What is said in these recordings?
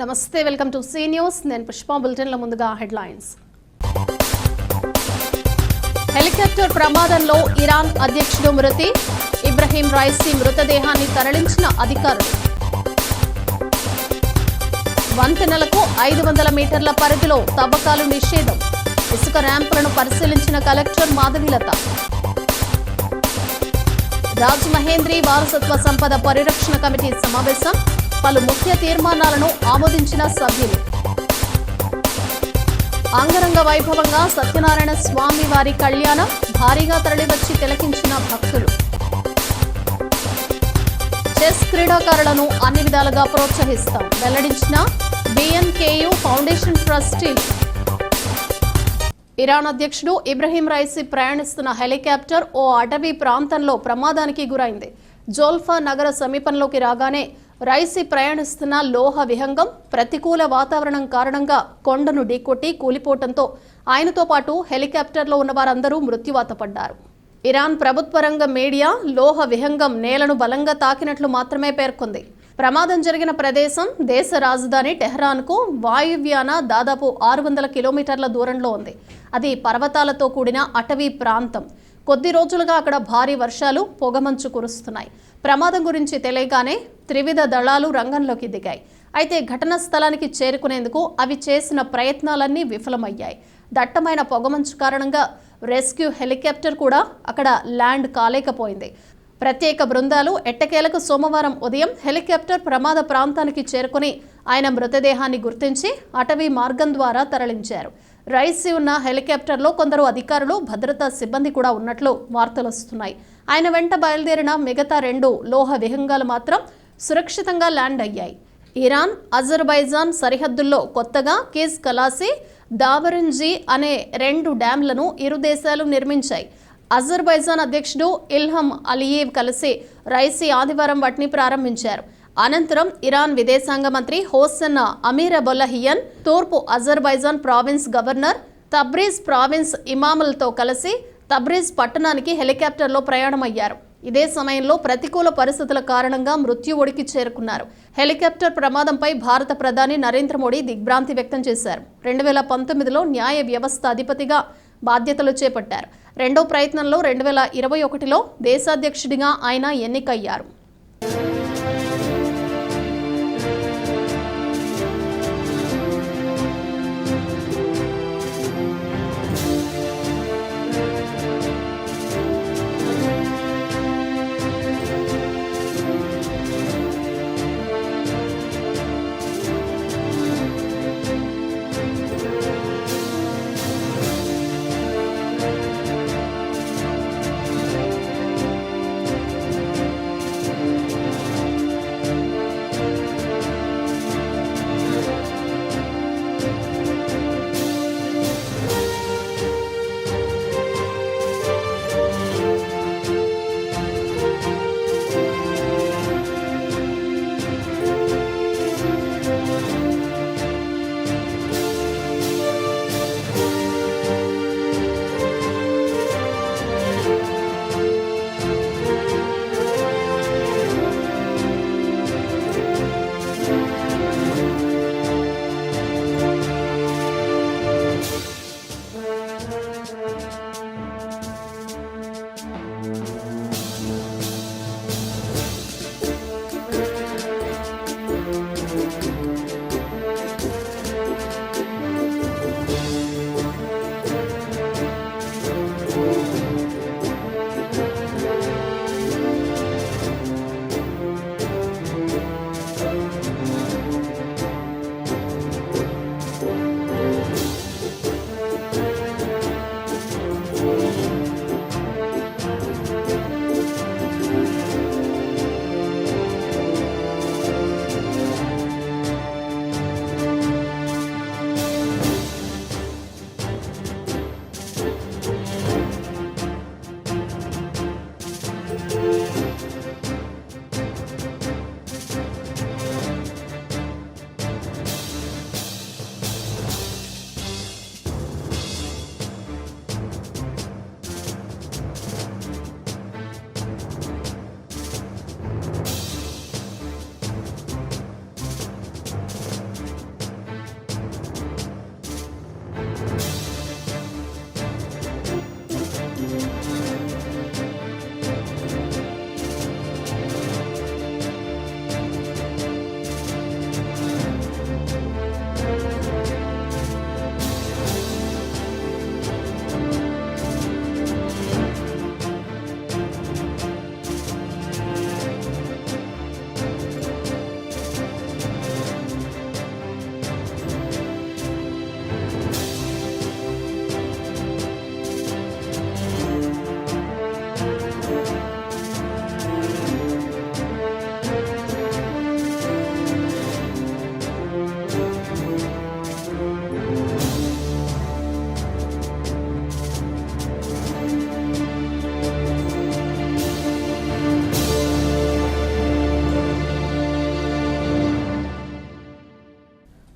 నమస్తే, welcome to see news. నేను పుష్ప. బులెటిన్ల ముందుగా హెడ్లైన్స్. హెలికాప్టర్ ప్రమాదంలో ఇరాన్ అధ్యక్షుడు మృతి. ఇబ్రహీం రైసీ మృతదేహాన్ని తరలించిన అధికారులు. వంతెనలకు 500 మీటర్ల పరిధిలో తవ్వకాలు నిషేధం. ఇసుక ర్యాంపులను పరిశీలించిన కలెక్టర్ మాధవీలత. రాజమహేంద్రి వారసత్వ సంపద పరిరక్షణ కమిటీ సమావేశం. పలు ముఖ్య తీర్మానాలను ఆమోదించిన సభ్యులు. అంగరంగ వైభవంగా సత్యనారాయణ స్వామి వారి కళ్యాణం. భారీగా తరలివచ్చి తిలకించిన భక్తులు. చెస్ క్రీడాకారులను అన్ని విధాలుగా ప్రోత్సహిస్తాం వెల్లడించిన బిఎన్కేయు ఫౌండేషన్ ట్రస్టీలు. ఇరాన్ అధ్యక్షుడు ఇబ్రహీం రైసీ ప్రయాణిస్తున్న హెలికాప్టర్ ఓ అటవీ ప్రాంతంలో ప్రమాదానికి గురైంది. జోల్ఫా నగర సమీపంలోకి రాగానే రైసీ ప్రయాణిస్తున్న లోహ విహంగం ప్రతికూల వాతావరణం కారణంగా కొండను ఢీకొట్టి కూలిపోవడంతో ఆయనతో పాటు హెలికాప్టర్లో ఉన్న వారందరూ మృత్యువాత పడ్డారు. ఇరాన్ ప్రభుత్వ రంగ మీడియా లోహ విహంగం నేలను బలంగా తాకినట్లు మాత్రమే పేర్కొంది. ప్రమాదం జరిగిన ప్రదేశం దేశ రాజధాని టెహ్రాన్కు వాయువ్యాన దాదాపు 600 కిలోమీటర్ల దూరంలో ఉంది. అది పర్వతాలతో కూడిన అటవీ ప్రాంతం. కొద్ది రోజులుగా అక్కడ భారీ వర్షాలు, పొగమంచు కురుస్తున్నాయి. ప్రమాదం గురించి తెలియగానే త్రివిధ దళాలు రంగంలోకి దిగాయి. అయితే ఘటనా స్థలానికి చేరుకునేందుకు అవి చేసిన ప్రయత్నాలన్నీ విఫలమయ్యాయి. దట్టమైన పొగమంచు కారణంగా రెస్క్యూ హెలికాప్టర్ కూడా అక్కడ ల్యాండ్ కాలేకపోయింది. ప్రత్యేక బృందాలు ఎట్టకేలకు సోమవారం ఉదయం హెలికాప్టర్ ప్రమాద ప్రాంతానికి చేరుకుని ఆయన మృతదేహాన్ని గుర్తించి అటవీ మార్గం ద్వారా తరలించారు. రైసీ ఉన్న హెలికాప్టర్లో కొందరు అధికారులు, భద్రతా సిబ్బంది కూడా ఉన్నట్లు వార్తలు వస్తున్నాయి. ఆయన వెంట బయలుదేరిన మిగతా 2 లోహ విహంగాలు మాత్రం సురక్షితంగా ల్యాండ్ అయ్యాయి. ఇరాన్, అజర్బైజాన్ సరిహద్దుల్లో కొత్తగా కిజ్ కలాసి, దావరంజీ అనే 2 డ్యాంలను ఇరు దేశాలు నిర్మించాయి. అజర్బైజాన్ అధ్యక్షుడు ఇల్హం అలియేవ్ కలిసి రైసీ ఆదివారం వాటిని ప్రారంభించారు. అనంతరం ఇరాన్ విదేశాంగ మంత్రి హోసెన్ అమీరబొల్లహియన్, తూర్పు Azerbaijan province governor, Tabriz province ఇమాములతో కలిసి తబ్రీజ్ పట్టణానికి హెలికాప్టర్లో ప్రయాణమయ్యారు. ఇదే సమయంలో ప్రతికూల పరిస్థితుల కారణంగా మృత్యువుడికి చేరుకున్నారు. హెలికాప్టర్ ప్రమాదంపై భారత ప్రధాని నరేంద్ర మోడీ దిగ్భ్రాంతి వ్యక్తం చేశారు. 2019లో న్యాయ వ్యవస్థ అధిపతిగా బాధ్యతలు చేపట్టారు. రెండో ప్రయత్నంలో 2021లో దేశాధ్యక్షుడిగా ఆయన ఎన్నికయ్యారు.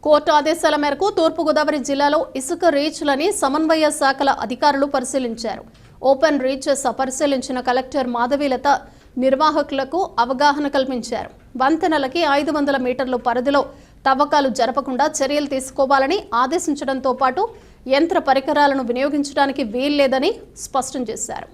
కోర్టు ఆదేశాల మేరకు తూర్పుగోదావరి జిల్లాలో ఇసుక రీచ్లని సమన్వయ శాఖల అధికారులు పరిశీలించారు. ఓపెన్ రీచెస్ పరిశీలించిన కలెక్టర్ మాధవీలత నిర్వాహకులకు అవగాహన కల్పించారు. వంతెనలకి 500 మీటర్ల పరిధిలో తవ్వకాలు జరపకుండా చర్యలు తీసుకోవాలని ఆదేశించడంతో పాటు యంత్ర పరికరాలను వినియోగించడానికి వీల్లేదని స్పష్టం చేశారు.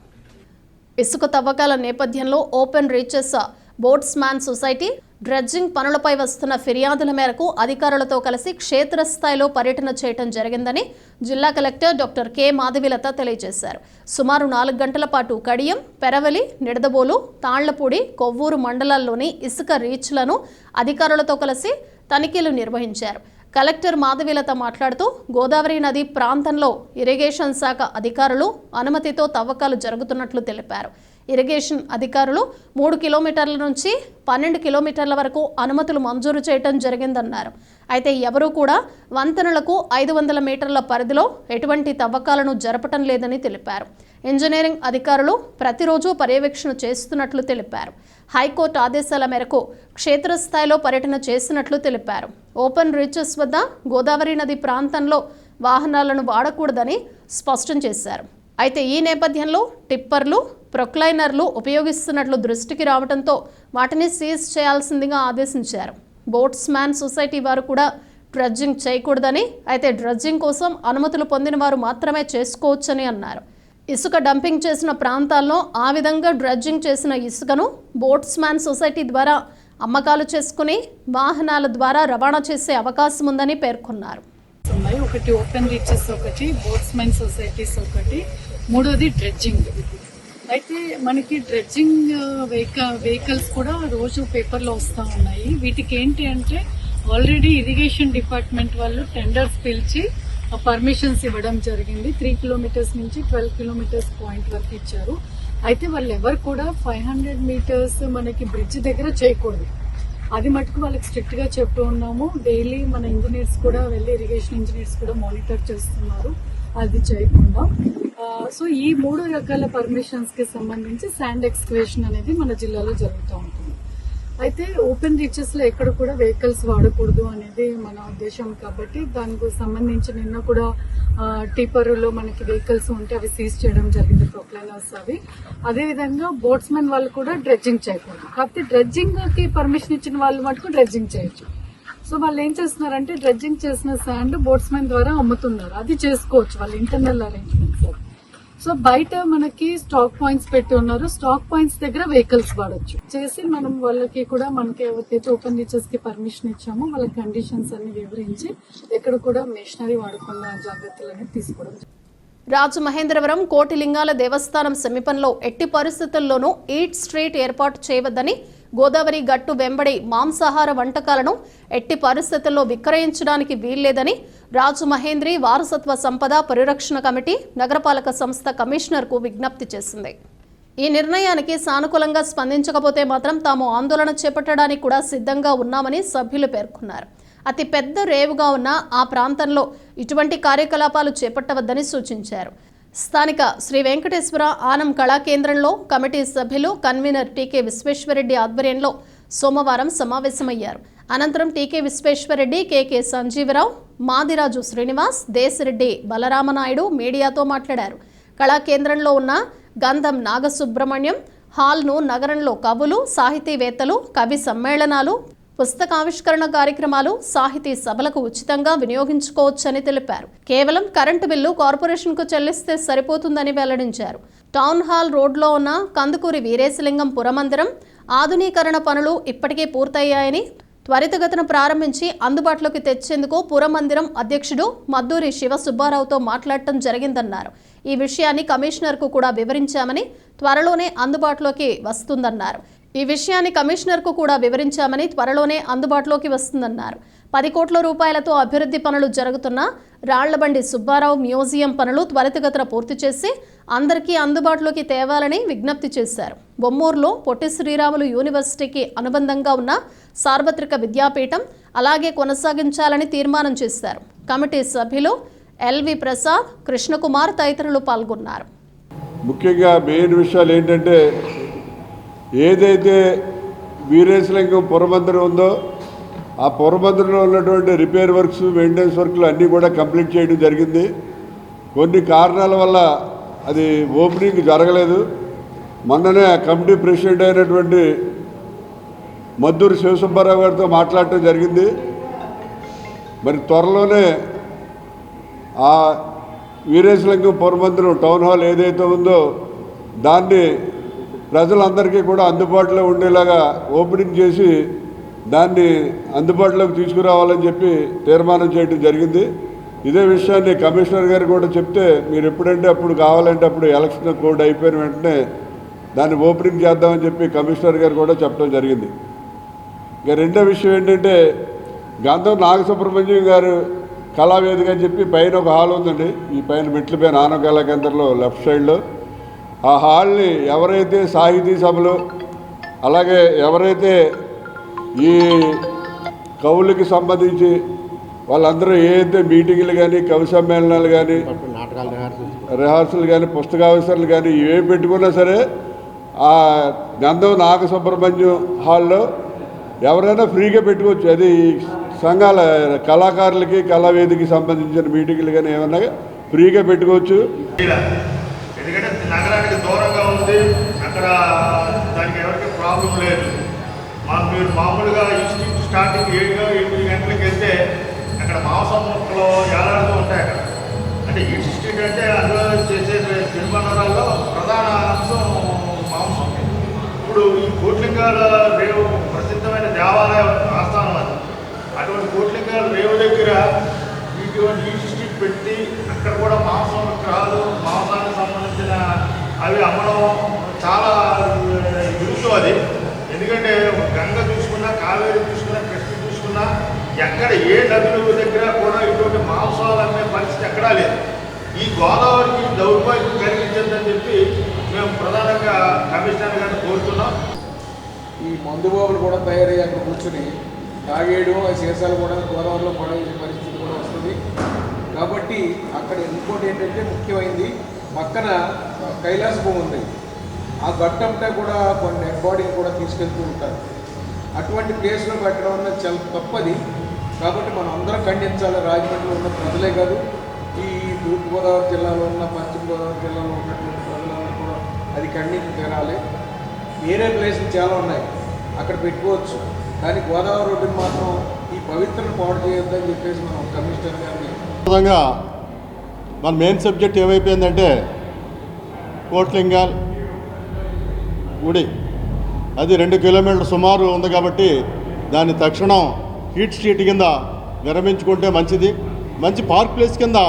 ఇసుక తవ్వకాల నేపథ్యంలో ఓపెన్ రీచెస్ బోట్స్మ్యాన్ సొసైటీ డ్రెడ్జింగ్ పనులపై వస్తున్న ఫిర్యాదుల మేరకు అధికారులతో కలిసి క్షేత్రస్థాయిలో పర్యటన చేయడం జరిగిందని జిల్లా కలెక్టర్ డాక్టర్ కె మాధవీలత తెలియజేశారు. సుమారు 4 గంటల పాటు కడియం, పెరవలి, నిడదబోలు, తాళ్లపూడి, కొవ్వూరు మండలాల్లోని ఇసుక రీచ్లను అధికారులతో కలిసి తనిఖీలు నిర్వహించారు. కలెక్టర్ మాధవీలత మాట్లాడుతూ గోదావరి నది ప్రాంతంలో ఇరిగేషన్ శాఖ అధికారులు అనుమతితో తవ్వకాలు జరుగుతున్నట్లు తెలిపారు. ఇరిగేషన్ అధికారులు 3 కిలోమీటర్ల నుంచి 12 కిలోమీటర్ల వరకు అనుమతులు మంజూరు చేయడం జరిగిందన్నారు. అయితే ఎవరూ కూడా వంతెనలకు 500 మీటర్ల పరిధిలో ఎటువంటి తవ్వకాలను జరపటం లేదని తెలిపారు. ఇంజనీరింగ్ అధికారులు ప్రతిరోజు పర్యవేక్షణ చేస్తున్నట్లు తెలిపారు. హైకోర్టు ఆదేశాల మేరకు క్షేత్రస్థాయిలో పర్యటన చేసినట్లు తెలిపారు. ఓపెన్ రీచెస్ వద్ద గోదావరి నది ప్రాంతంలో వాహనాలను వాడకూడదని స్పష్టం చేశారు. అయితే ఈ నేపథ్యంలో టిప్పర్లు, ప్రొక్లైనర్లు ఉపయోగిస్తున్నట్లు దృష్టికి రావడంతో వాటిని సీజ్ చేయాల్సిందిగా ఆదేశించారు. బోట్స్మ్యాన్ సొసైటీ వారు కూడా డ్రెడ్జింగ్ చేయకూడదని, అయితే డ్రెడ్జింగ్ కోసం అనుమతులు పొందిన వారు మాత్రమే చేసుకోవచ్చని అన్నారు. ఇసుక డంపింగ్ చేసిన ప్రాంతాల్లో ఆ విధంగా డ్రెడ్జింగ్ చేసిన ఇసుకను బోట్స్మ్యాన్ సొసైటీ ద్వారా అమ్మకాలు చేసుకుని వాహనాల ద్వారా రవాణా చేసే అవకాశం ఉందని పేర్కొన్నారు. ఒకటి ఓపెన్ రీచెస్, ఒకటి బోట్స్మెన్ సొసైటీస్, ఒకటి మూడోది డ్రెడ్జింగ్. అయితే మనకి డ్రెడ్జింగ్ వెహికల్స్ కూడా రోజు పేపర్లో వస్తూ ఉన్నాయి. వీటికి ఏంటి అంటే ఆల్రెడీ ఇరిగేషన్ డిపార్ట్మెంట్ వాళ్ళు టెండర్స్ పిలిచి పర్మిషన్స్ ఇవ్వడం జరిగింది. 3 కిలోమీటర్స్ నుంచి 12 కిలోమీటర్స్ పాయింట్ వరకు ఇచ్చారు. అయితే వాళ్ళు ఎవరు కూడా 500 మీటర్స్ మనకి బ్రిడ్జ్ దగ్గర చేయకూడదు. అది మటుకు వాళ్ళకి స్ట్రిక్ట్ గా చెప్తూ ఉన్నాము. డైలీ మన ఇంజనీర్స్ కూడా వెళ్ళి ఇరిగేషన్ ఇంజనీర్స్ కూడా మానిటర్ చేస్తున్నారు అది చేయకుండా. సో ఈ 3 రకాల పర్మిషన్స్ కి సంబంధించి శాండ్ ఎక్స్కవేషన్ అనేది మన జిల్లాలో జరుగుతూ ఉంటుంది. అయితే ఓపెన్ రీచెస్ లో ఎక్కడ కూడా వెహికల్స్ వాడకూడదు అనేది మన ఉద్దేశం కాబట్టి దానికి సంబంధించి నిన్న కూడా టిప్పర్లో మనకి వెహికల్స్ ఉంటే అవి సీజ్ చేయడం జరిగింది, ప్రొక్లైనర్స్ అవి. అదేవిధంగా బోట్స్మెన్ వాళ్ళు కూడా డ్రెడ్జింగ్ చేయకూడదు. కాకపోతే డ్రెడ్జింగ్ కి పర్మిషన్ ఇచ్చిన వాళ్ళు మటుకు డ్రెడ్జింగ్ చేయొచ్చు. సో వాళ్ళు ఏం చేస్తున్నారంటే డ్రెడ్జింగ్ చేసిన శాండ్ బోట్స్మెన్ ద్వారా అమ్ముతున్నారు. అది చేసుకోవచ్చు, వాళ్ళ ఇంటర్నల్ అరేంజ్మెంట్స్. సో బయట మనకి స్టాక్ పాయింట్స్ పెట్టి ఉన్నారు. స్టాక్ పాయింట్స్ దగ్గర వెహికల్స్ వాడచ్చు చేసి మనం వాళ్ళకి కూడా మనకి ఎవరికైతే ఓపెన్ రీచెస్ కి పర్మిషన్ ఇచ్చామో వాళ్ళ కండిషన్స్ అన్ని వివరించి ఎక్కడ కూడా మెషినరీ వాడకుండా జాగ్రత్తలు అనేది తీసుకోవడం. రాజమహేంద్రవరం కోటిలింగాల దేవస్థానం సమీపంలో ఎట్టి పరిస్థితుల్లోనూ ఈట్ స్ట్రీట్ ఏర్పాటు చేయవద్దని, గోదావరి గట్టు వెంబడి మాంసాహార వంటకాలను ఎట్టి పరిస్థితుల్లో విక్రయించడానికి వీల్లేదని రాజమహేంద్రి వారసత్వ సంపద పరిరక్షణ కమిటీ నగరపాలక సంస్థ కమిషనర్కు విజ్ఞప్తి చేసింది. ఈ నిర్ణయానికి సానుకూలంగా స్పందించకపోతే మాత్రం తాము ఆందోళన చేపట్టడానికి కూడా సిద్ధంగా ఉన్నామని సభ్యులు పేర్కొన్నారు. అతి పెద్ద రేవుగా ఉన్న ఆ ప్రాంతంలో ఇటువంటి కార్యకలాపాలు చేపట్టవద్దని సూచించారు. స్థానిక శ్రీ వెంకటేశ్వర ఆనం కళాకేంద్రంలో కమిటీ సభ్యులు కన్వీనర్ టీకే విశ్వేశ్వరరెడ్డి ఆధ్వర్యంలో సోమవారం సమావేశమయ్యారు. అనంతరం టీకే విశ్వేశ్వరరెడ్డి, కేకే సంజీవరావు, మాదిరాజు శ్రీనివాస్, దేశరెడ్డి బలరామనాయుడు మీడియాతో మాట్లాడారు. కళాకేంద్రంలో ఉన్న గంధం నాగసుబ్రహ్మణ్యం హాల్ను నగరంలో కవులు, సాహితీవేత్తలు, కవి సమ్మేళనాలు, పుస్తకావిష్కరణ కార్యక్రమాలు, సాహితీ సభలకు ఉచితంగా వినియోగించుకోవచ్చని తెలిపారు. కేవలం కరెంటు బిల్లు కార్పొరేషన్కు చెల్లిస్తే సరిపోతుందని వెల్లడించారు. టౌన్ హాల్ రోడ్లో ఉన్న కందుకూరి వీరేశలింగం పురమందిరం ఆధునీకరణ పనులు ఇప్పటికే పూర్తయ్యాయని, త్వరితగతిన ప్రారంభించి అందుబాటులోకి తెచ్చేందుకు పురమందిరం అధ్యక్షుడు మద్దూరి శివసుబ్బారావుతో మాట్లాడటం జరిగిందన్నారు. ఈ విషయాన్ని కమిషనర్కు కూడా వివరించామని, త్వరలోనే అందుబాటులోకి వస్తుందన్నారు. 10 కోట్ల రూపాయలతో అభివృద్ధి పనులు జరుగుతున్న రాళ్లబండి సుబ్బారావు మ్యూజియం పనులు త్వరితగతిన పూర్తి చేసి అందరికీ అందుబాటులోకి తేవాలని విజ్ఞప్తి చేశారు. బొమ్మూరులో పొట్టి శ్రీరాములు యూనివర్సిటీకి అనుబంధంగా ఉన్న సార్వత్రిక విద్యాపీఠం అలాగే కొనసాగించాలని తీర్మానం చేశారు. కమిటీ సభ్యులు ఎల్వి ప్రసాద్, కృష్ణకుమార్ తదితరులు పాల్గొన్నారు. ముఖ్యంగా మెయిన్ విషయాలు ఏంటంటే ఏదైతే వీరేశలింగం పురమందిరం ఉందో ఆ పూర్వమందిరంలో ఉన్నటువంటి రిపేర్ వర్క్స్, మెయింటెనెన్స్ వర్క్లు అన్నీ కూడా కంప్లీట్ చేయడం జరిగింది. కొన్ని కారణాల వల్ల అది ఓపెనింగ్ జరగలేదు. మొన్ననే కమిటీ ప్రెసిడెంట్ అయినటువంటి మద్దూరి శివసుబ్బారావు గారితో మాట్లాడటం జరిగింది. మరి త్వరలోనే ఆ వీరేశలింగం పూర్వమందిరం టౌన్ హాల్ ఏదైతే ఉందో దాన్ని ప్రజలందరికీ కూడా అందుబాటులో ఉండేలాగా ఓపెనింగ్ చేసి దాన్ని అందుబాటులోకి తీసుకురావాలని చెప్పి తీర్మానం చేయడం జరిగింది. ఇదే విషయాన్ని కమిషనర్ గారు కూడా చెప్తే మీరు ఎప్పుడంటే అప్పుడు కావాలంటే అప్పుడు ఎలక్షన్ కోడ్ అయిపోయిన వెంటనే దాన్ని ఓపెనింగ్ చేద్దామని చెప్పి కమిషనర్ గారు కూడా చెప్పడం జరిగింది. ఇక రెండో విషయం ఏంటంటే గంధం నాగసుబ్రహ్మణ్యం గారు కళావేదిక అని చెప్పి పైన ఒక హాల్ ఉందండి. ఈ పైన మెట్ల పైన ఆనవ కళా కేంద్రంలో లెఫ్ట్ సైడ్లో ఆ హాల్ని ఎవరైతే సాహితీ సభలు అలాగే ఎవరైతే ఈ కవులకి సంబంధించి వాళ్ళందరూ ఏదైతే మీటింగ్లు కానీ కవి సమ్మేళనాలు కానీ రిహార్సల్ కానీ పుస్తకావిష్కరణలు కానీ ఇవే పెట్టుకున్నా సరే ఆ గంధం నాగసుబ్రహ్మణ్యం హాల్లో ఎవరైనా ఫ్రీగా పెట్టుకోవచ్చు. అది సంఘాల కళాకారులకి కళావేదికి సంబంధించిన మీటింగ్లు కానీ ఏమన్నా ఫ్రీగా పెట్టుకోవచ్చు. ఎందుకంటే నగరానికి దూరంగా ఉంది, అక్కడ దానికి ఎవరికి ప్రాబ్లం లేదు. మీరు మామూలుగా ఇన్స్టిట్యూట్ స్టార్టింగ్ 7 గంటలకు వెళ్తే అక్కడ మాంసం మొక్కలు ఏలాడుతూ ఉంటాయి. అక్కడ అంటే ఇన్స్టిట్యూట్ అంటే అందులో చేసే తిరుమలరాల్లో ప్రధాన అంశం మాంసం. ఇప్పుడు ఈ కోట్లింగాల రేవు ప్రసిద్ధమైన దేవాలయ ఆస్థానం అది. అటువంటి కోట్లింగాల రేవు దగ్గర ఇటువంటి ఇన్స్టిట్యూట్ పెట్టి అక్కడ కూడా మాంసం విగ్రహాలు, మాంసానికి సంబంధించిన అవి అమ్మడం చాలా విరుద్ధం అది. ఎందుకంటే గంగ చూసుకున్నా, కావేరి చూసుకున్నా, కృష్ణ చూసుకున్నా ఎక్కడ ఏ నదుల దగ్గర కూడా ఇటువంటి మాంసాలు అనే పరిస్థితి ఎక్కడా లేదు. ఈ గోదావరికి దౌర్భాగ్యం కలిగించదని చెప్పి మేము ప్రధానంగా కమిషనర్ గారిని కోరుతున్నాం. ఈ మందుబాబులు కూడా తయారయ్యి అక్కడ కూర్చుని తాగేయడం, ఆ సీసాలు కూడా గోదావరిలో పడేసే పరిస్థితి కూడా వస్తుంది. కాబట్టి అక్కడ ఇంకోటి ఏంటంటే ముఖ్యమైనది పక్కన కైలాస భూమి ఉంది. ఆ గట్టంతా కూడా కొన్ని డెడ్ బాడీని కూడా తీసుకెళ్తూ ఉంటారు. అటువంటి ప్లేస్లో పెట్టడం అన్నది చాలా తప్పది. కాబట్టి మనం అందరం ఖండించాలి. రాజమండ్రిలో ఉన్న ప్రజలే కాదు, ఈ తూర్పుగోదావరి జిల్లాలో ఉన్న, పశ్చిమ గోదావరి జిల్లాలో ఉన్నటువంటి ప్రజలందరూ కూడా అది ఖండించి తీరాలి. వేరే ప్లేసులు చాలా ఉన్నాయి, అక్కడ పెట్టుకోవచ్చు. కానీ గోదావరి రోడ్డుని మాత్రం ఈ పవిత్రను పాడు చేయొద్దని చెప్పేసి మనం కమిషనర్ గారిని విధంగా మన మెయిన్ సబ్జెక్ట్ ఏమైపోయిందంటే కోట్లింగాల్ గుడి అది 2 కిలోమీటర్లు సుమారు ఉంది. కాబట్టి దాన్ని తక్షణం హీట్ స్ట్రీట్ కింద విరమించుకుంటే మంచిది. మంచి పార్క్ ప్లేస్ కింద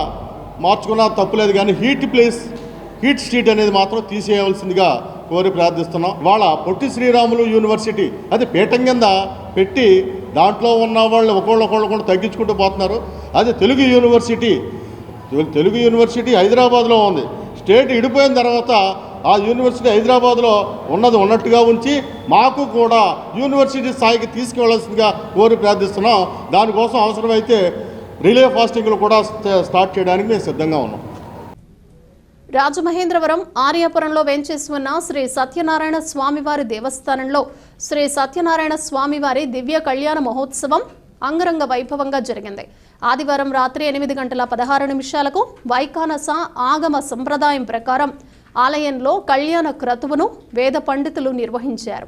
మార్చుకున్నా తప్పులేదు, కానీ హీట్ స్ట్రీట్ అనేది మాత్రం తీసేయవలసిందిగా కోరి ప్రార్థిస్తున్నాం. వాళ్ళ పొట్టి శ్రీరాములు యూనివర్సిటీ అది పీఠం కింద పెట్టి దాంట్లో ఉన్న వాళ్ళు ఒకళ్ళు కూడా తగ్గించుకుంటూ పోతున్నారు. అది తెలుగు యూనివర్సిటీ హైదరాబాద్లో ఉంది. స్టేట్ విడిపోయిన తర్వాత ఆ యూనివర్సిటీ హైదరాబాద్లో ఉన్నది ఉన్నట్టుగా ఉంచి మాకు కూడా యూనివర్సిటీ స్థాయికి తీసుకువెళ్లాల్సిందిగా కోరి ప్రార్థిస్తున్నాం. దానికోసం అవసరమైతే రిలే ఫాస్టింగ్లు కూడా స్టార్ట్ చేయడానికి మేము సిద్ధంగా ఉన్నాం. రాజమహేంద్రవరం ఆర్యాపురంలో వేంచేసి ఉన్న శ్రీ సత్యనారాయణ స్వామివారి దేవస్థానంలో శ్రీ సత్యనారాయణ స్వామివారి దివ్య కళ్యాణ మహోత్సవం అంగరంగ వైభవంగా జరిగింది. ఆదివారం రాత్రి 8:16 వైఖానస ఆగమ సంప్రదాయం ప్రకారం ఆలయంలో కళ్యాణ క్రతువును వేద పండితులు నిర్వహించారు.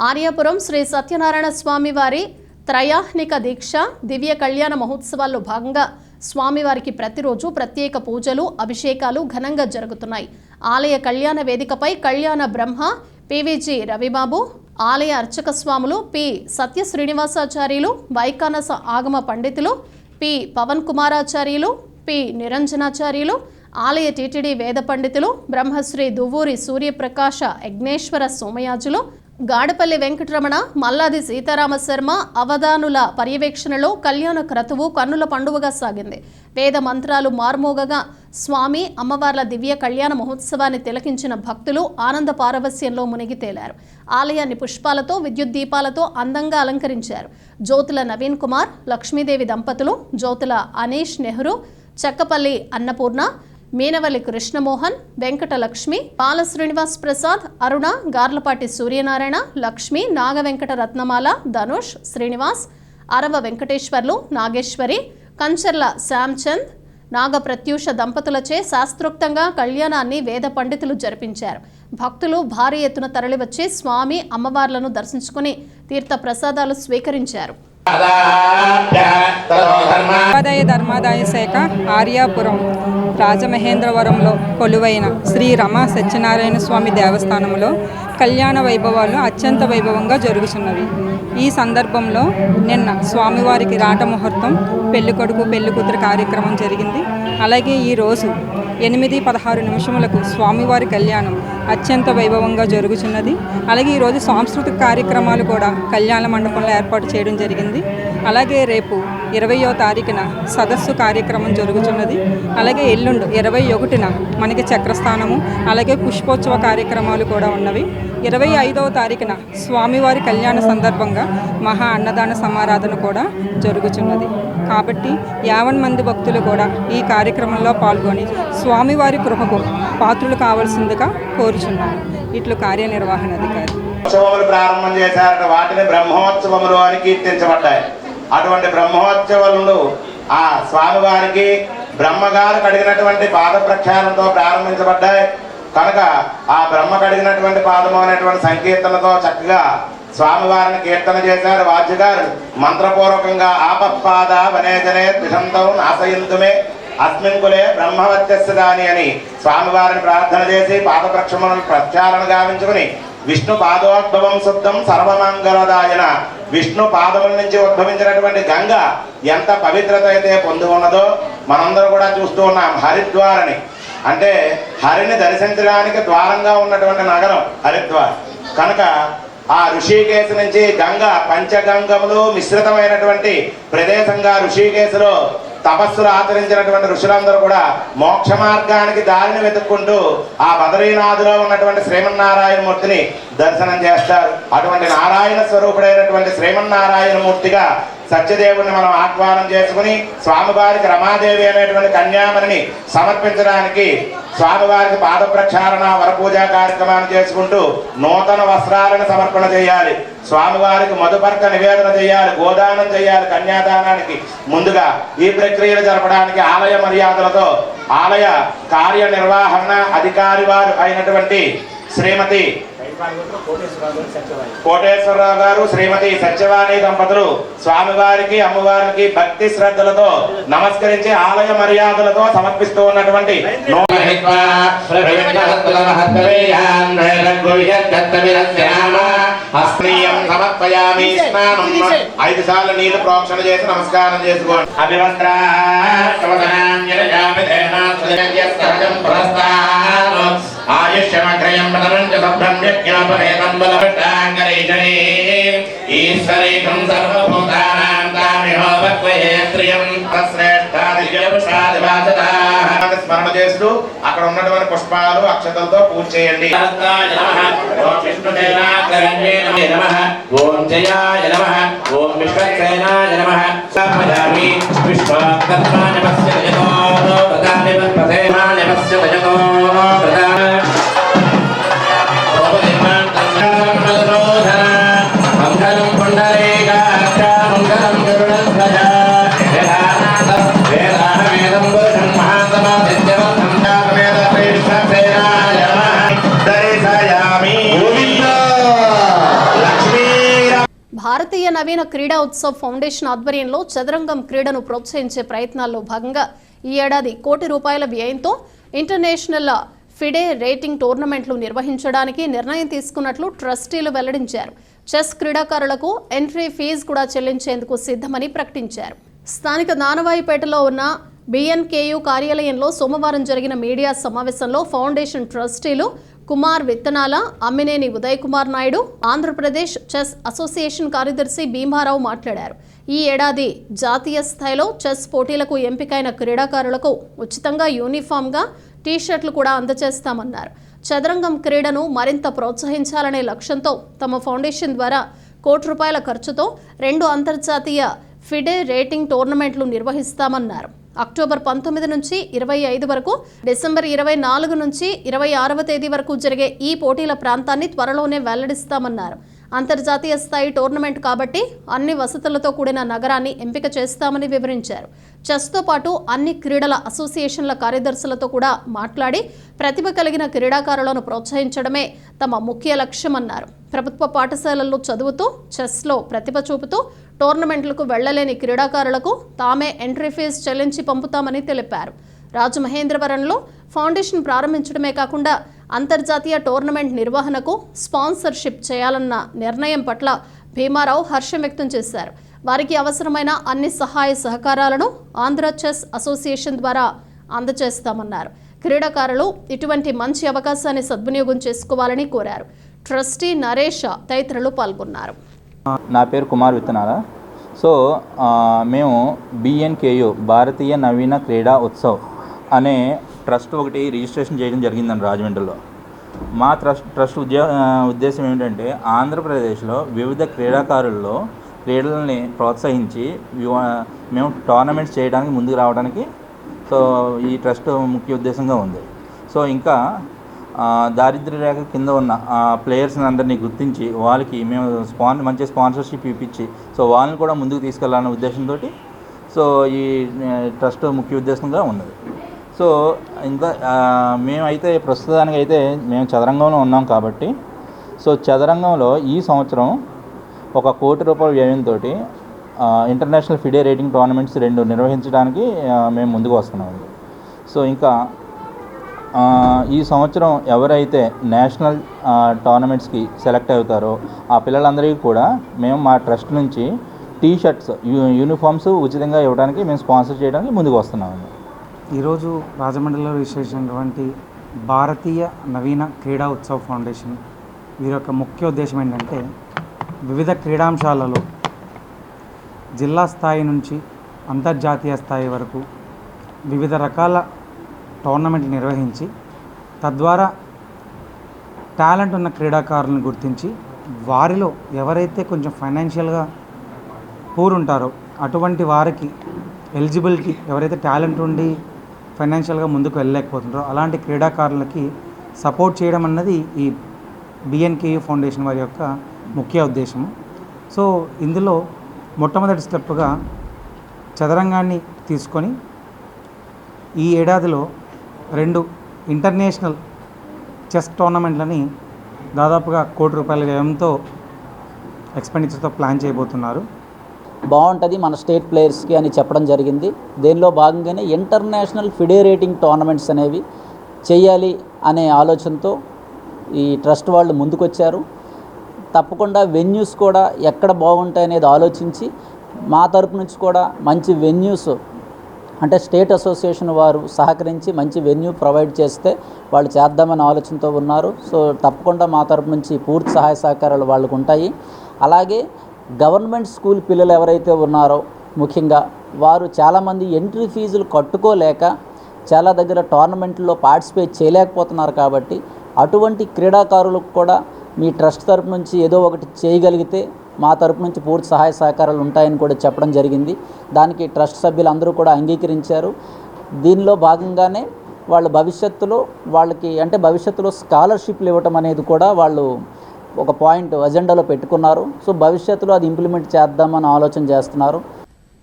ఆర్యాపురం శ్రీ సత్యనారాయణ స్వామివారి త్రయాహ్నిక దీక్ష దివ్య కళ్యాణ మహోత్సవాల్లో భాగంగా స్వామివారికి ప్రతిరోజు ప్రత్యేక పూజలు, అభిషేకాలు ఘనంగా జరుగుతున్నాయి. ఆలయ కళ్యాణ వేదికపై కళ్యాణ బ్రహ్మ పివిజి రవిబాబు, ఆలయ అర్చక స్వాములు పి సత్య శ్రీనివాసాచార్యులు, వైఖానస ఆగమ పండితులు పి పవన్ కుమారాచార్యులు, పి నిరంజనాచార్యులు, ఆలయ టీటీడీ వేద పండితులు బ్రహ్మశ్రీ దువ్వూరి సూర్యప్రకాశ యజ్ఞేశ్వర సోమయాజులు, గాడపల్లి వెంకటరమణ, మల్లాది సీతారామ శర్మ అవధానుల పర్యవేక్షణలో కళ్యాణ క్రతువు కన్నుల పండువగా సాగింది. వేద మంత్రాలు మార్మోగగా స్వామి అమ్మవార్ల దివ్య కళ్యాణ మహోత్సవాన్ని తిలకించిన భక్తులు ఆనంద పారవస్యంలో మునిగి తేలారు. ఆలయాన్ని పుష్పాలతో, విద్యుత్ దీపాలతో అందంగా అలంకరించారు. జ్యోతుల నవీన్ కుమార్, లక్ష్మీదేవి దంపతులు, జ్యోతుల అనీష్ నెహ్రూ, చక్కపల్లి అన్నపూర్ణ, మీనవల్లి కృష్ణమోహన్, వెంకటలక్ష్మి, బాల శ్రీనివాస్ ప్రసాద్, అరుణ, గార్లపాటి సూర్యనారాయణ, లక్ష్మి, నాగవెంకట రత్నమాల, ధనుష్, శ్రీనివాస్, అరవ వెంకటేశ్వర్లు, నాగేశ్వరి, కంచర్ల శ్యామ్చంద్, నాగ ప్రత్యూష దంపతులచే శాస్త్రోక్తంగా కళ్యాణాన్ని వేద పండితులు జరిపించారు. భక్తులు భారీ ఎత్తున తరలివచ్చి స్వామి అమ్మవార్లను దర్శించుకుని తీర్థ ప్రసాదాలు స్వీకరించారు. దేవాదాయ ధర్మాదాయ శాఖ ఆర్యాపురం రాజమహేంద్రవరంలో కొలువైన శ్రీ రమా సత్యనారాయణ స్వామి దేవస్థానంలో కళ్యాణ వైభవాలు అత్యంత వైభవంగా జరుగుతున్నవి. ఈ సందర్భంలో నిన్న స్వామివారికి రాట ముహూర్తం, పెళ్ళికొడుకు పెళ్ళికూతురు కార్యక్రమం జరిగింది. అలాగే ఈరోజు 8:16 స్వామివారి కళ్యాణం అత్యంత వైభవంగా జరుగుతున్నది. అలాగే ఈరోజు సాంస్కృతిక కార్యక్రమాలు కూడా కళ్యాణ మండపంలో ఏర్పాటు చేయడం జరిగింది. అలాగే రేపు 20వ తారీఖున సదస్సు కార్యక్రమం జరుగుతున్నది. అలాగే ఎల్లుండి 21న మనకి చక్రస్థానము, అలాగే పుష్పోత్సవ కార్యక్రమాలు కూడా ఉన్నవి. 25వ తారీఖున స్వామివారి కళ్యాణ సందర్భంగా మహా అన్నదాన సమారాధన కూడా జరుగుతున్నది. కాబట్టి 50 మంది భక్తులు కూడా ఈ కార్యక్రమంలో పాల్గొని స్వామివారి కృపకు పాత్రులు కావాల్సిందిగా కోరుచున్నాను. ఇట్లు కార్యనిర్వహణ అధికారి. ఉత్సవములు ప్రారంభం చేశారట. వాటిని బ్రహ్మోత్సవములు అని కీర్తించబడ్డాయి. అటువంటి బ్రహ్మోత్సవాలు ఆ స్వామివారికి బ్రహ్మగారు కడిగినటువంటి పాద ప్రక్షాళనతో ప్రారంభించబడ్డాయి. కనుక ఆ బ్రహ్మ కడిగినటువంటి పాదము అనేటువంటి సంకీర్తనతో చక్కగా స్వామివారిని కీర్తన చేశారు వాద్యగారు. మంత్రపూర్వకంగా ఆపత్పాద వనేజనే త్రిశంతం నాశయంతుమే అస్మిన్ కులే బ్రహ్మవత్యస్సదాని అని స్వామివారిని ప్రార్థన చేసి పాద ప్రక్షాళన గావించుకుని విష్ణు పాదోద్భవం శుద్ధం సర్వమంగళదాయన, విష్ణు పాదముల నుంచి ఉద్భవించినటువంటి గంగ ఎంత పవిత్రత అయితే పొంది ఉన్నదో మనందరూ కూడా చూస్తూ ఉన్నాం. హరిద్వారని అంటే హరిని దర్శించడానికి ద్వారంగా ఉన్నటువంటి నగరం హరిద్వార్. కనుక ఆ ఋషికేశ్ నుంచి గంగ పంచగంగములు మిశ్రితమైనటువంటి ప్రదేశంగా ఋషికేశులో తపస్సులు ఆచరించినటువంటి ఋషులందరూ కూడా మోక్ష మార్గానికి దారిని వెతుక్కుంటూ ఆ బదరీనాథులో ఉన్నటువంటి శ్రీమన్నారాయణ మూర్తిని దర్శనం చేస్తారు. అటువంటి నారాయణ స్వరూపుడైనటువంటి శ్రీమన్నారాయణ మూర్తిగా సత్యదేవుని మనం ఆహ్వానం చేసుకుని స్వామివారికి రమాదేవి అనేటువంటి కన్యామణిని సమర్పించడానికి స్వామివారికి పాద ప్రక్షాళన వరపూజా కార్యక్రమాన్ని చేసుకుంటూ నూతన వస్త్రాలను సమర్పణ చేయాలి. స్వామివారికి మధుపర్క నివేదన చేయాలి, గోదానం చేయాలి. కన్యాదానానికి ముందుగా ఈ ప్రక్రియలు జరపడానికి ఆలయ మర్యాదలతో ఆలయ కార్యనిర్వహణ అధికారి వారు అయినటువంటి శ్రీమతి కోటేశ్వరరావు గారు, శ్రీమతి సత్యవాణి దంపతులు స్వామివారికి అమ్మవారికి భక్తి శ్రద్ధలతో నమస్కరించి ఆలయ మర్యాదలతో సమర్పిస్తూ ఉన్నటువంటి సమర్పయామి. స్నానం 5 సార్లు నీళ్లు ప్రోక్షణ చేసి నమస్కారం చేసుకోండి. ఆయుష్యమగ్రయం పదమంచ సభ్రం యజ్ఞాపనేతం బలపట్టాంగరీషణే ఈశ్వరేకం సర్వభూతానాం తామిహో భక్వయే త్రియం శ్రేష్ఠాదివ్యపుషాదివాచతాః స్మరణ చేస్తూ అక్కడ ఉన్నటువంటి పుష్పాలు అక్షతలతో పూజ చేయండి. ఓం విష్ణుదేవాగ్రహణ్యే నమః, ఓం జయాయ నమః, ఓం విశ్వక్సేనాయ నమః. సమయామి విశ్వకర్మాణ్యపస్య జగతో ప్రదాని పథేమాన్యపస్య జగతో ప్రదాన మంగళం పుండరీకాక్ష మంగళం గరుడధ్వజ వేదాహమేదం పురుషం మహాంతమాదిత్యవంతం జాతవేద శ్రీకృష్ణసేనాయ నమః. దర్శయామి గోవింద లక్ష్మీ. భారతీయ నవీన క్రీడా ఉత్సవ్ ఫౌండేషన్ ఆధ్వర్యంలో చదరంగం క్రీడను ప్రోత్సహించే ప్రయత్నాల్లో భాగంగా ఈ ఏడాది ₹1 కోటి వ్యయంతో ఇంటర్నేషనల్ ఫిడే రేటింగ్ టోర్నమెంట్లు నిర్వహించడానికి నిర్ణయం తీసుకున్నట్లు ట్రస్టీలు వెల్లడించారు. చెస్ క్రీడాకారులకు ఎంట్రీ ఫీజు కూడా చెల్లించేందుకు సిద్ధమని ప్రకటించారు. స్థానిక నానవాయిపేటలో ఉన్న BNKU కార్యాలయంలో సోమవారం జరిగిన మీడియా సమావేశంలో ఫౌండేషన్ ట్రస్టీలు కుమార్ విత్తనాల, అమ్మినేని ఉదయ్ కుమార్ నాయుడు, ఆంధ్రప్రదేశ్ చెస్ అసోసియేషన్ కార్యదర్శి భీమారావు మాట్లాడారు. ఈ ఏడాది జాతీయ స్థాయిలో చెస్ పోటీలకు ఎంపికైన క్రీడాకారులకు ఉచితంగా యూనిఫామ్గా టీ-షర్ట్లు కూడా అందజేస్తామన్నారు. చదరంగం క్రీడను మరింత ప్రోత్సహించాలనే లక్ష్యంతో తమ ఫౌండేషన్ ద్వారా ₹1 కోటి ఖర్చుతో 2 అంతర్జాతీయ ఫిడే రేటింగ్ టోర్నమెంట్లు నిర్వహిస్తామన్నారు. అక్టోబర్ 19 నుంచి 25 వరకు, డిసెంబర్ 24 నుంచి 26వ తేదీ వరకు జరిగే ఈ పోటీల ప్రాంతాన్ని త్వరలోనే వెల్లడిస్తామన్నారు. అంతర్జాతీయ స్థాయి టోర్నమెంట్ కాబట్టి అన్ని వసతులతో కూడిన నగరాన్ని ఎంపిక చేస్తామని వివరించారు. చెస్తో పాటు అన్ని క్రీడల అసోసియేషన్ల కార్యదర్శులతో కూడా మాట్లాడి ప్రతిభ కలిగిన క్రీడాకారులను ప్రోత్సహించడమే తమ ముఖ్య లక్ష్యమన్నారు. ప్రభుత్వ పాఠశాలల్లో చదువుతూ చెస్లో ప్రతిభ చూపుతూ టోర్నమెంట్లకు వెళ్లలేని క్రీడాకారులకు తామే ఎంట్రీ ఫీజు చెల్లించి పంపుతామని తెలిపారు. రాజమహేంద్రవరంలో ఫౌండేషన్ ప్రారంభించడమే కాకుండా అంతర్జాతీయ టోర్నమెంట్ నిర్వహణకు స్పాన్సర్షిప్ చేయాలన్న నిర్ణయం పట్ల భీమారావు హర్షం వ్యక్తం చేశారు. వారికి అవసరమైన అన్ని సహాయ సహకారాలను ఆంధ్ర చెస్ అసోసియేషన్ ద్వారా అందజేస్తామన్నారు. క్రీడాకారులు ఇటువంటి మంచి అవకాశాన్ని సద్వినియోగం చేసుకోవాలని కోరారు. ట్రస్టీ నరేష్ తదితరులు పాల్గొన్నారు. నా పేరు కుమార్ విత్తనాల. మేము BNKU భారతీయ నవీన క్రీడా ఉత్సవ్ అనే ట్రస్ట్ ఒకటి రిజిస్ట్రేషన్ చేయడం జరిగిందండి రాజమండ్రిలో. మా ట్రస్ట్ ఉద్దేశం ఏమిటంటే ఆంధ్రప్రదేశ్లో వివిధ క్రీడాకారుల్లో క్రీడలని ప్రోత్సహించి మేము టోర్నమెంట్స్ చేయడానికి ముందుకు రావడానికి ఈ ట్రస్ట్ ముఖ్య ఉద్దేశంగా ఉంది. ఇంకా దారిద్ర్య రేఖ కింద ఉన్న ప్లేయర్స్ని అందరినీ గుర్తించి వాళ్ళకి మేము మంచి స్పాన్సర్షిప్ ఇప్పించి వాళ్ళని కూడా ముందుకు తీసుకెళ్లాలనే ఉద్దేశంతో ఈ ట్రస్ట్ ముఖ్య ఉద్దేశంగా ఉన్నది. ఇంకా మేమైతే ప్రస్తుతానికి అయితే మేము చదరంగంలో ఉన్నాం కాబట్టి చదరంగంలో ఈ సంవత్సరం 1 కోటి రూపాయల వ్యయంతో ఇంటర్నేషనల్ ఫిడే రేటింగ్ టోర్నమెంట్స్ 2 నిర్వహించడానికి మేము ముందుకు వస్తున్నాము. ఇంకా ఈ సంవత్సరం ఎవరైతే నేషనల్ టోర్నమెంట్స్కి సెలెక్ట్ అవుతారో ఆ పిల్లలందరికీ కూడా మేము మా ట్రస్ట్ నుంచి టీషర్ట్స్, యూనిఫామ్స్ ఉచితంగా ఇవ్వడానికి మేము స్పాన్సర్ చేయడానికి ముందుకు వస్తున్నాము. ఈరోజు రాజమండ్రిలో రిజిస్టర్ చేసినటువంటి భారతీయ నవీన క్రీడా ఉత్సవ్ ఫౌండేషన్ వీరి యొక్క ముఖ్య ఉద్దేశం ఏంటంటే వివిధ క్రీడాంశాలలో జిల్లా స్థాయి నుంచి అంతర్జాతీయ స్థాయి వరకు వివిధ రకాల టోర్నమెంట్ నిర్వహించి తద్వారా టాలెంట్ ఉన్న క్రీడాకారులను గుర్తించి వారిలో ఎవరైతే కొంచెం ఫైనాన్షియల్గా పూర్ ఉంటారో అటువంటి వారికి ఎలిజిబిలిటీ, ఎవరైతే టాలెంట్ ఉండి ఫైనాన్షియల్గా ముందుకు వెళ్ళలేకపోతుంటారో అలాంటి క్రీడాకారులకి సపోర్ట్ చేయడం అన్నది ఈ BNKU ఫౌండేషన్ వారి యొక్క ముఖ్య ఉద్దేశం. ఇందులో మొట్టమొదటి స్టెప్గా చదరంగాన్ని తీసుకొని ఈ ఏడాదిలో 2 ఇంటర్నేషనల్ చెస్ టోర్నమెంట్లని దాదాపుగా 1 కోటి రూపాయల వ్యయంతో ఎక్స్పెండిచర్తో ప్లాన్ చేయబోతున్నారు. బాగుంటుంది మన స్టేట్ ప్లేయర్స్కి అని చెప్పడం జరిగింది. దీనిలో భాగంగానే ఇంటర్నేషనల్ ఫిడే రేటింగ్ టోర్నమెంట్స్ అనేవి చేయాలి అనే ఆలోచనతో ఈ ట్రస్ట్ వాళ్ళు ముందుకొచ్చారు. తప్పకుండా వెన్యూస్ కూడా ఎక్కడ బాగుంటాయి అనేది ఆలోచించి మా తరపు నుంచి కూడా మంచి వెన్యూస్ అంటే స్టేట్ అసోసియేషన్ వారు సహకరించి మంచి వెన్యూ ప్రొవైడ్ చేస్తే వాళ్ళు చేద్దామనే ఆలోచనతో ఉన్నారు. తప్పకుండా మా తరపు నుంచి పూర్తి సహాయ సహకారాలు వాళ్ళకు ఉంటాయి. అలాగే గవర్నమెంట్ స్కూల్ పిల్లలు ఎవరైతే ఉన్నారో ముఖ్యంగా వారు చాలామంది ఎంట్రీ ఫీజులు కట్టుకోలేక చాలా దగ్గర టోర్నమెంట్లో పార్టిసిపేట్ చేయలేకపోతున్నారు. కాబట్టి అటువంటి క్రీడాకారులకు కూడా మీ ట్రస్ట్ తరపు నుంచి ఏదో ఒకటి చేయగలిగితే మా తరపు నుంచి పూర్తి సహాయ సహకారాలు ఉంటాయని కూడా చెప్పడం జరిగింది. దానికి ట్రస్ట్ సభ్యులందరూ కూడా అంగీకరించారు. దీనిలో భాగంగానే వాళ్ళ భవిష్యత్తులో స్కాలర్షిప్లు ఇవ్వటం అనేది కూడా వాళ్ళు ఒక పాయింట్ అజెండాలో పెట్టుకున్నారు. భవిష్యత్తులో అది ఇంప్లిమెంట్ చేద్దామని ఆలోచన చేస్తున్నారు.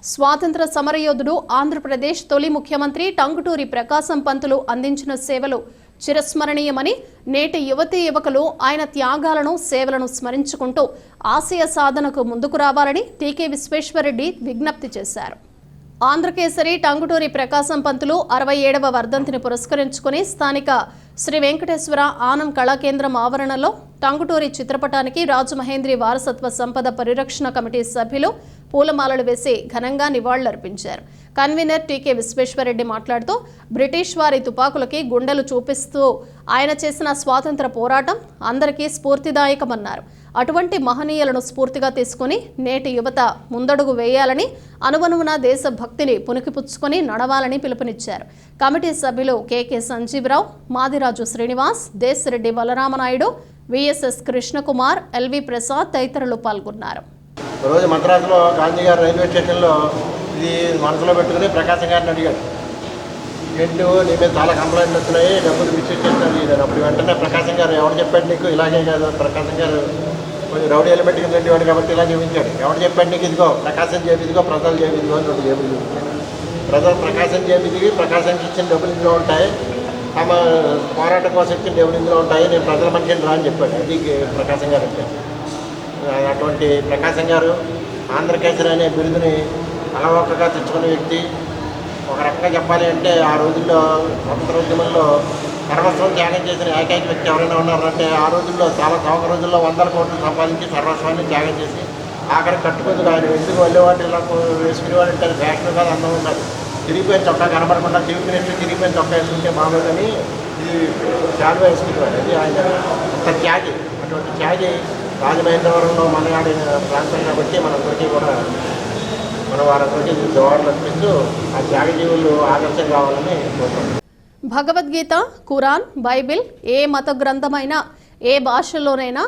స్వాతంత్ర సమరయోధుడు, ఆంధ్రప్రదేశ్ తొలి ముఖ్యమంత్రి టంగుటూరి ప్రకాశం పంతులు అందించిన సేవలు చిరస్మరణీయమని నేటి యువతీ యువకులు ఆయన త్యాగాలను, సేవలను స్మరించుకుంటూ ఆశయ సాధనకు ముందుకు రావాలని టీకే విశ్వేశ్వరరెడ్డి విజ్ఞప్తి చేశారు. ఆంధ్రకేసరి టంగుటూరి ప్రకాశం పంతులు 67వ వర్ధంతిని పురస్కరించుకుని స్థానిక శ్రీ వెంకటేశ్వర ఆనం కళాకేంద్రం ఆవరణలో టంగుటూరి చిత్రపటానికి రాజమహేంద్రి వారసత్వ సంపద పరిరక్షణ కమిటీ సభ్యులు పూలమాలలు వేసి ఘనంగా నివాళులర్పించారు. కన్వీనర్ టీకే విశ్వేశ్వరరెడ్డి మాట్లాడుతూ బ్రిటిష్ వారి తుపాకులకి గుండెలు చూపిస్తూ ఆయన చేసిన స్వాతంత్ర పోరాటం అందరికీ స్ఫూర్తిదాయకమన్నారు. అటువంటి మహనీయులను స్ఫూర్తిగా తీసుకుని నేటి యువత ముందడుగు వేయాలని, అనువనువున దేశభక్తిని పునికిపుచ్చుకొని నడవాలని పిలుపునిచ్చారు. కమిటీ సభ్యులు కేకే సంజీవరావు, మాదిరాజు శ్రీనివాస్, దేశరెడ్డి బలరామనాయుడు, విఎస్ఎస్ కృష్ణకుమార్, ఎల్వి ప్రసాద్ తదితరులు పాల్గొన్నారు. రోజు మద్రాసులో గాంధీ గారు రైల్వే స్టేషన్లో ఇది మనసులో పెట్టుకుని ప్రకాశం గారిని అడిగాడు, ఏంటి నీ మీద చాలా కంప్లైంట్లు వస్తున్నాయి, డబ్బులు మిస్యూజ్ చేస్తాను నేను. అప్పుడు వెంటనే ప్రకాశం గారు ఎవరు చెప్పాడు నీకు ఇలాగే కాదు, ప్రకాశం గారు కొంచెం రౌడీ ఎలిమెంట్ కింద ఉండేవాడు కాబట్టి ఇలా చూపించాడు. ఎవరు చెప్పాడు నీకు, ఇదిగో ప్రకాశం జేబు, ఇదిగో ప్రజలు జేబు, ఇదిగో అని 2 జేబులు చూపించాడు. ప్రజలు ప్రకాశం జేబు దిగి ప్రకాశానికి ఇచ్చిన డబ్బులు ఇందులో ఉంటాయి, తమ పోరాటం కోసం ఇచ్చిన డబ్బులు ఇందులో ఉంటాయి, నేను ప్రజల మనిషిని రా అని చెప్పాడు. అది ప్రకాశం గారు అంటే. అటువంటి ప్రకాశం గారు ఆంధ్రకేసరి అనే బిరుదుని అలవోకగా తెచ్చుకున్న వ్యక్తి. ఒక రకంగా చెప్పాలి అంటే ఆ రోజుల్లో స్వతంత్రోద్యమంలో సర్వస్వం త్యాగం చేసిన ఏకైక వ్యక్తి ఎవరైనా ఉన్నారంటే ఆ రోజుల్లో చాలా ఒక రోజుల్లో 100 కోట్లు సంపాదించి సర్వస్వాన్ని త్యాగం చేసి ఆఖరి కట్టుకుందుకు ఆయన ఎందుకు వెళ్ళేవాడు ఇలా వేసుకునేవాడు అంటే అది ఫ్యాషన్ కాదు, అందం ఉండాలి. తిరిగిపోయిన చొక్కా కనబడకుండా తిరిగినట్టు తిరిగిపోయిన చొక్కా వేసుకుంటే మామూలుగాని ఇది చాలా వేసుకునేవాడు. అది ఆయన అంత త్యాగి. అటువంటి త్యాగి రాజమహేంద్రవరంలో మనగాడిన ప్రాంతం కాబట్టి మనందరికీ కూడా మన వారందరికీ జవాబులు అర్పిస్తూ ఆ త్యాగజీవులు ఆదర్శం కావాలని కోరుకుంటున్నాం. భగవద్గీత, ఖురాన్, బైబిల్, ఏ మత గ్రంథమైనా ఏ భాషలోనైనా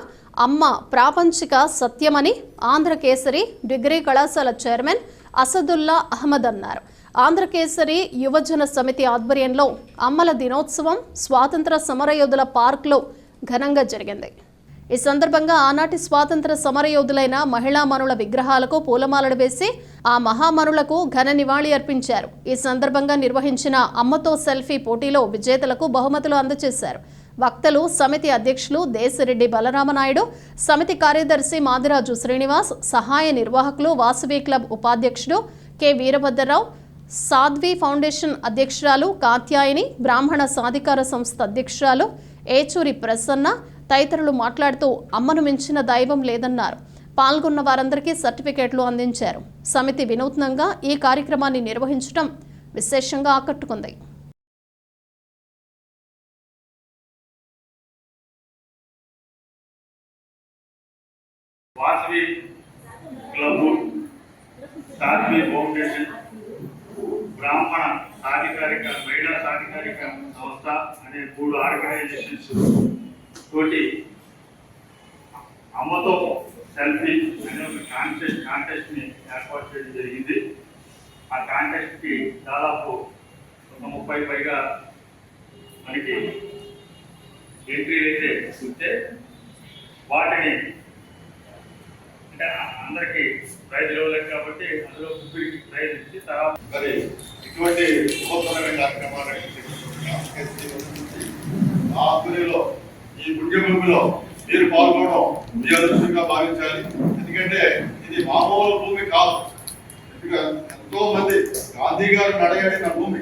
అమ్మ ప్రాపంచిక సత్యమని ఆంధ్రకేసరి డిగ్రీ కళాశాల చైర్మన్ అసదుల్లా అహ్మద్ అన్నారు. ఆంధ్రకేసరి యువజన సమితి ఆధ్వర్యంలో అమ్మల దినోత్సవం స్వాతంత్ర సమరయోధుల పార్క్లో ఘనంగా జరిగింది. ఈ సందర్భంగా ఆనాటి స్వాతంత్ర సమరయోధులైన మహిళామణుల విగ్రహాలకు పూలమాలలు వేసి ఆ మహామణులకు ఘన నివాళి అర్పించారు. ఈ సందర్భంగా నిర్వహించిన అమ్మతో సెల్ఫీ పోటీలో విజేతలకు బహుమతులు అందజేశారు. వక్తలు సమితి అధ్యక్షులు దేశిరెడ్డి బలరామనాయుడు, సమితి కార్యదర్శి మాదిరాజు శ్రీనివాస్, సహాయ నిర్వాహకులు వాసవి క్లబ్ ఉపాధ్యక్షుడు కె వీరభద్రరావు, సాధ్వి ఫౌండేషన్ అధ్యక్షురాలు కాత్యాయిని, బ్రాహ్మణ సాధికార సంస్థ అధ్యక్షురాలు ఏచూరి ప్రసన్న తదితరులు మాట్లాడుతూ అమ్మను మించిన దైవం లేదన్నారు. పాల్గొన్న వారందరికీ సర్టిఫికేట్లు అందించారు. సమితి వినూత్నంగా ఈ కార్యక్రమాన్ని నిర్వహించడం విశేషంగా ఆకట్టుకుంది. వాసవి క్లబ్, సాధ్వి ఫౌండేషన్, బ్రాహ్మణ సాధికారిక మహిళా సాధికారిక సంస్థ అనే 3 ఆర్గనైజేషన్స్ తోటి అమ్మతో సెల్ఫీ అనే ఒక కాంటెస్ట్ని ఏర్పాటు చేయడం జరిగింది. ఆ కాంటెస్ట్కి దాదాపు 30 పైగా మనకి ఎంట్రీలు అయితే ఉంటే వాటిని అంటే అందరికీ ప్రైజ్ ఇవ్వలేదు కాబట్టి అందులో 3 ప్రైజ్ ఇచ్చి తర్వాత మరి ఇటువంటి నూతనమైన కార్యక్రమాలు ఆ ఆధ్వర్యంలో ఈ పుణ్యభూమిలో మీరు పాల్గొనడం మీ అదృష్టంగా భావించాలి. ఎందుకంటే ఇది మామూలు భూమి కాదు, ఎంతో మంది గాంధీ గారు నడయాడిన భూమి.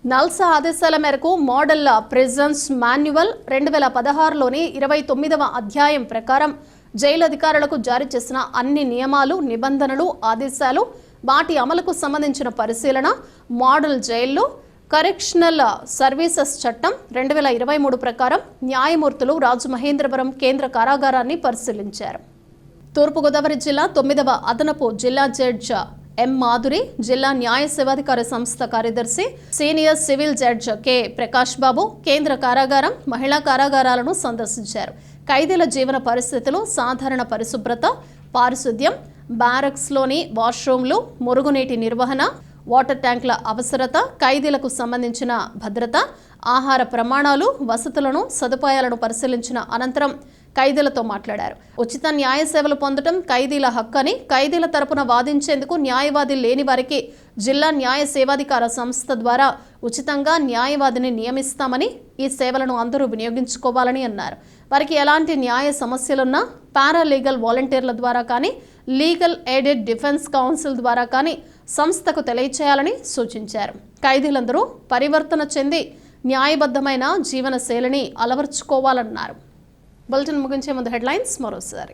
నల్సా ఆదేశాల మేరకు మోడల్ ప్రిజన్స్ మాన్యువల్ 2016లోని 29వ అధ్యాయం ప్రకారం జైలు అధికారులకు జారీ చేసిన అన్ని నియమాలు, నిబంధనలు, ఆదేశాలు, వాటి అమలుకు సంబంధించిన పరిశీలన మోడల్ జైల్లో కరెక్షనల్ సర్వీసెస్ చట్టం 2023 ప్రకారం న్యాయమూర్తులు రాజమహేంద్రవరం కేంద్ర కారాగారాన్ని పరిశీలించారు. తూర్పుగోదావరి జిల్లా 9వ అదనపు జిల్లా జడ్జ్ ఎం మాధురి, జిల్లా న్యాయ సేవాధికార సంస్థ కార్యదర్శి senior civil judge K Prakash Babu కేంద్ర కారాగారం, మహిళా కారాగారాలను సందర్శించారు. ఖైదీల జీవన పరిస్థితులు, సాధారణ పరిశుభ్రత, పారిశుద్ధ్యం, బ్యారక్స్లోని వాష్రూమ్లు, మురుగునీటి నిర్వహణ, వాటర్ ట్యాంకుల అవసరత, ఖైదీలకు సంబంధించిన భద్రత, ఆహార ప్రమాణాలు, వసతులను, సదుపాయాలను పరిశీలించిన అనంతరం ఖైదీలతో మాట్లాడారు. ఉచిత న్యాయ సేవలు పొందడం ఖైదీల హక్కు అని, ఖైదీల తరపున వాదించేందుకు న్యాయవాది లేని వారికి జిల్లా న్యాయ సేవాధికార సంస్థ ద్వారా ఉచితంగా న్యాయవాదిని నియమిస్తామని, ఈ సేవలను అందరూ వినియోగించుకోవాలని అన్నారు. వారికి ఎలాంటి న్యాయ సమస్యలున్నా పారాలీగల్ వాలంటీర్ల ద్వారా కానీ, లీగల్ ఎయిడెడ్ డిఫెన్స్ కౌన్సిల్ ద్వారా కానీ సంస్థకు తెలియచేయాలని సూచించారు. ఖైదీలందరూ పరివర్తన చెంది న్యాయబద్ధమైన జీవన శైలిని అలవర్చుకోవాలన్నారు. బులెటిన్ ముగించే ముందు హెడ్లైన్స్ మరోసారి.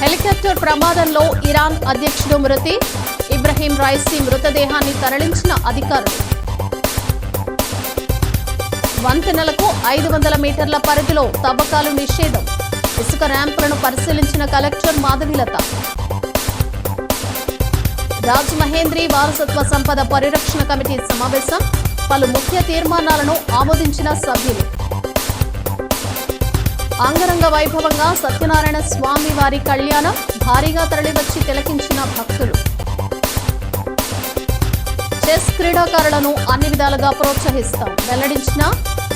హెలికాప్టర్ ప్రమాదంలో ఇరాన్ అధ్యక్షుడు మృతి, ఇబ్రహీం రైసీ మృతదేహాన్ని తరలించిన అధికారులు. వంతెనలకు 500 మీటర్ల పరిధిలో తవ్వకాలు నిషేధం, ఇసుక ర్యాంపులను పరిశీలించిన కలెక్టర్ మాధవీలత. రాజమహేంద్రి వారసత్వ సంపద పరిరక్షణ కమిటీ సమావేశం, పలు ముఖ్య తీర్మానాలను ఆమోదించిన సభ్యులు. అంగరంగ వైభవంగా సత్యనారాయణ స్వామి వారి కళ్యాణం, భారీగా తరలివచ్చి తిలకించిన భక్తులు. చెస్ క్రీడాకారులను అన్ని విధాలుగా ప్రోత్సహిస్తాం వెల్లడించిన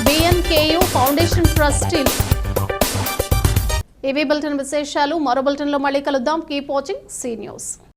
BNKU ఫౌండేషన్ ట్రస్టీలు. ఇవి బులెటిన్ విశేషాలు. మరో బులెటిన్లో మళ్ళీ కలుద్దాం. Keep watching see news.